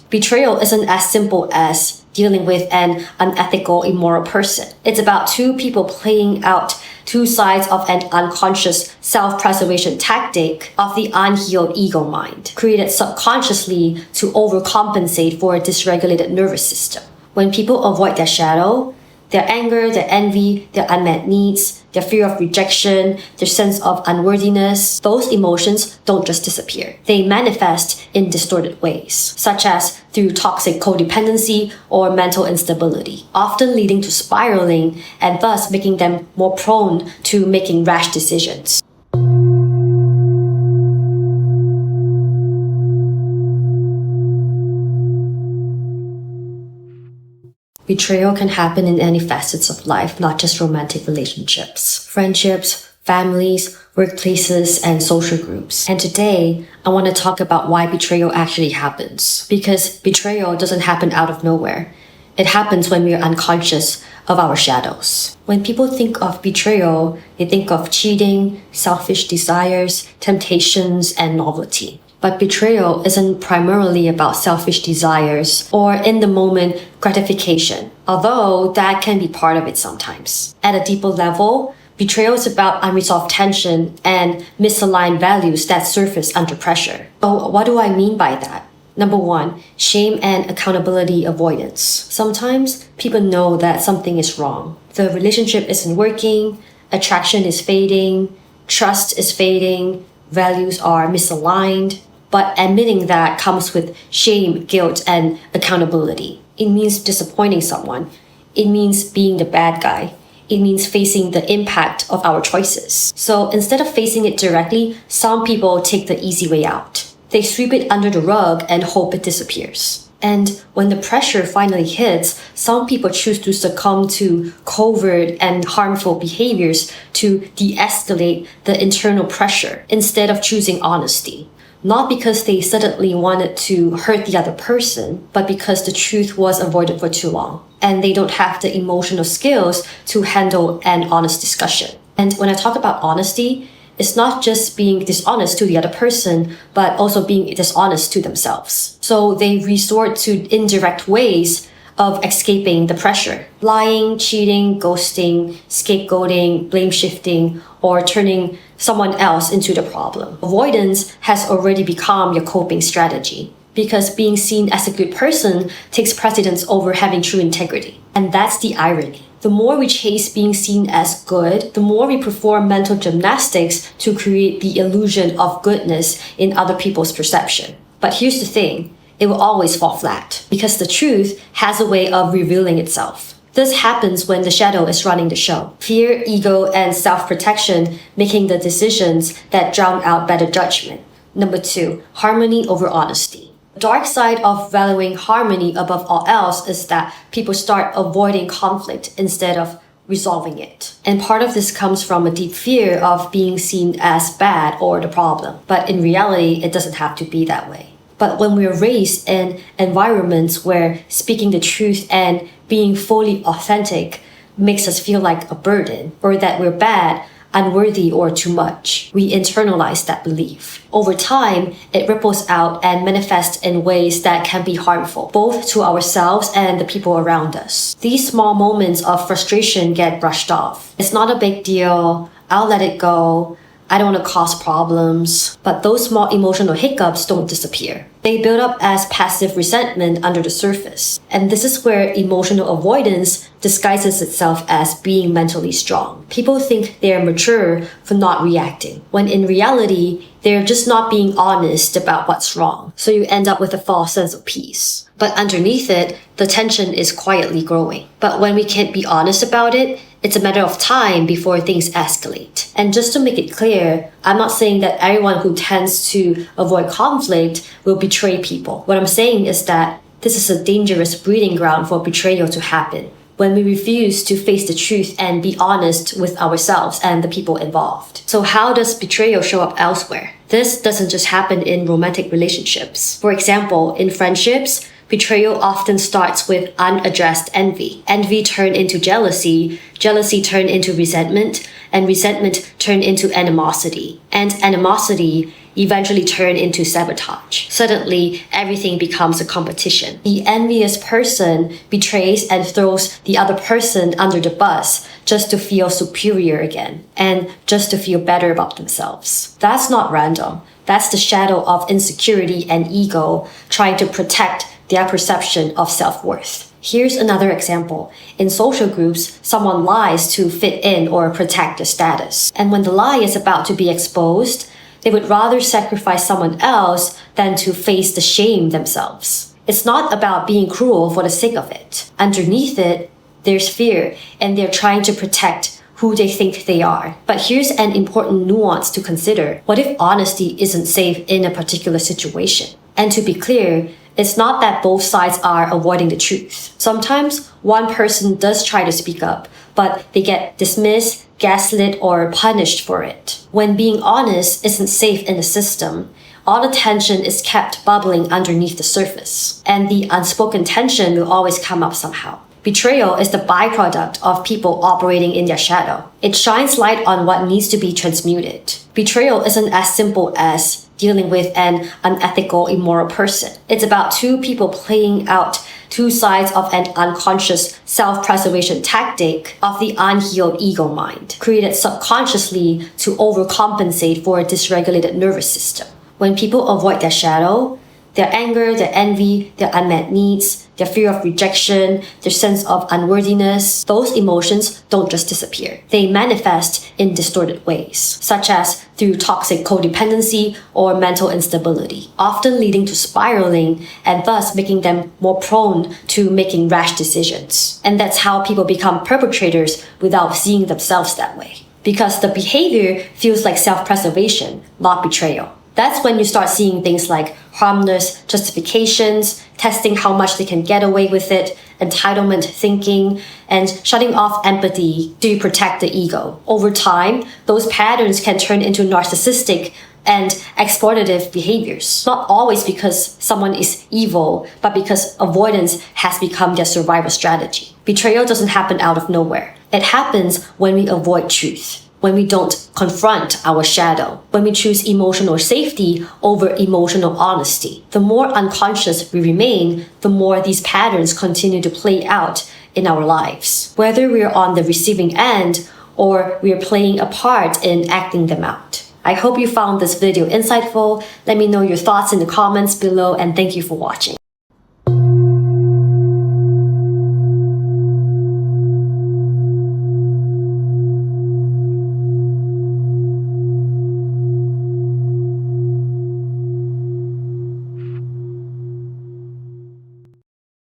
Betrayal isn't as simple as dealing with an unethical, immoral person. It's about two people playing out two sides of an unconscious self-preservation tactic of the unhealed ego mind, created subconsciously to overcompensate for a dysregulated nervous system. When people avoid their shadow, their anger, their envy, their unmet needs, their fear of rejection, their sense of unworthiness, those emotions don't just disappear. They manifest in distorted ways, such as through toxic codependency or mental instability, often leading to spiraling and thus making them more prone to making rash decisions. Betrayal can happen in any facets of life, not just romantic relationships, friendships, families, workplaces, and social groups. And today, I want to talk about why betrayal actually happens. Because betrayal doesn't happen out of nowhere. It happens when we are unconscious of our shadows. When people think of betrayal, they think of cheating, selfish desires, temptations, and novelty. But betrayal isn't primarily about selfish desires or in-the-moment gratification, although that can be part of it sometimes. At a deeper level, betrayal is about unresolved tension and misaligned values that surface under pressure. So what do I mean by that? Number one, shame and accountability avoidance. Sometimes people know that something is wrong. The relationship isn't working, attraction is fading, trust is fading, values are misaligned. But admitting that comes with shame, guilt, and accountability. It means disappointing someone. It means being the bad guy. It means facing the impact of our choices. So instead of facing it directly, some people take the easy way out. They sweep it under the rug and hope it disappears. And when the pressure finally hits, some people choose to succumb to covert and harmful behaviors to de-escalate the internal pressure instead of choosing honesty. Not because they suddenly wanted to hurt the other person, but because the truth was avoided for too long. And they don't have the emotional skills to handle an honest discussion. And when I talk about honesty, it's not just being dishonest to the other person, but also being dishonest to themselves. So they resort to indirect ways of escaping the pressure. Lying, cheating, ghosting, scapegoating, blame shifting, or turning someone else into the problem. Avoidance has already become your coping strategy because being seen as a good person takes precedence over having true integrity. And that's the irony. The more we chase being seen as good, the more we perform mental gymnastics to create the illusion of goodness in other people's perception. But here's the thing. It will always fall flat because the truth has a way of revealing itself. This happens when the shadow is running the show. Fear, ego, and self-protection making the decisions that drown out better judgment. Number two, harmony over honesty. The dark side of valuing harmony above all else is that people start avoiding conflict instead of resolving it. And part of this comes from a deep fear of being seen as bad or the problem. But in reality, it doesn't have to be that way. But when we're raised in environments where speaking the truth and being fully authentic makes us feel like a burden, or that we're bad, unworthy, or too much, we internalize that belief. Over time, it ripples out and manifests in ways that can be harmful, both to ourselves and the people around us. These small moments of frustration get brushed off. It's not a big deal. I'll let it go. I don't want to cause problems. But those small emotional hiccups don't disappear. They build up as passive resentment under the surface. And this is where emotional avoidance disguises itself as being mentally strong. People think they're mature for not reacting, when in reality, they're just not being honest about what's wrong. So you end up with a false sense of peace. But underneath it, the tension is quietly growing. But when we can't be honest about it, it's a matter of time before things escalate. And just to make it clear, I'm not saying that everyone who tends to avoid conflict will betray people. What I'm saying is that this is a dangerous breeding ground for betrayal to happen, when we refuse to face the truth and be honest with ourselves and the people involved. So how does betrayal show up elsewhere? This doesn't just happen in romantic relationships. For example, in friendships, betrayal often starts with unaddressed envy. Envy turned into jealousy, jealousy turned into resentment, and resentment turned into animosity. And animosity eventually turn into sabotage. Suddenly, everything becomes a competition. The envious person betrays and throws the other person under the bus just to feel superior again and just to feel better about themselves. That's not random. That's the shadow of insecurity and ego trying to protect their perception of self-worth. Here's another example. In social groups, someone lies to fit in or protect their status. And when the lie is about to be exposed, they would rather sacrifice someone else than to face the shame themselves. It's not about being cruel for the sake of it. Underneath it, there's fear, and they're trying to protect who they think they are. But here's an important nuance to consider. What if honesty isn't safe in a particular situation? And to be clear, it's not that both sides are avoiding the truth. Sometimes one person does try to speak up, but they get dismissed, gaslit, or punished for it. When being honest isn't safe in the system, all the tension is kept bubbling underneath the surface, and the unspoken tension will always come up somehow. Betrayal is the byproduct of people operating in their shadow. It shines light on what needs to be transmuted. Betrayal isn't as simple as dealing with an unethical, immoral person. It's about two people playing out two sides of an unconscious self-preservation tactic of the unhealed ego mind, created subconsciously to overcompensate for a dysregulated nervous system. When people avoid their shadow, their anger, their envy, their unmet needs, their fear of rejection, their sense of unworthiness, those emotions don't just disappear. They manifest in distorted ways, such as through toxic codependency or mental instability, often leading to spiraling and thus making them more prone to making rash decisions. And that's how people become perpetrators without seeing themselves that way. Because the behavior feels like self-preservation, not betrayal. That's when you start seeing things like harmless justifications, testing how much they can get away with it, entitlement thinking, and shutting off empathy to protect the ego. Over time, those patterns can turn into narcissistic and exploitative behaviors. Not always because someone is evil, but because avoidance has become their survival strategy. Betrayal doesn't happen out of nowhere. It happens when we avoid truth, when we don't confront our shadow, when we choose emotional safety over emotional honesty. The more unconscious we remain, the more these patterns continue to play out in our lives, whether we're on the receiving end or we're playing a part in acting them out. I hope you found this video insightful. Let me know your thoughts in the comments below, and thank you for watching.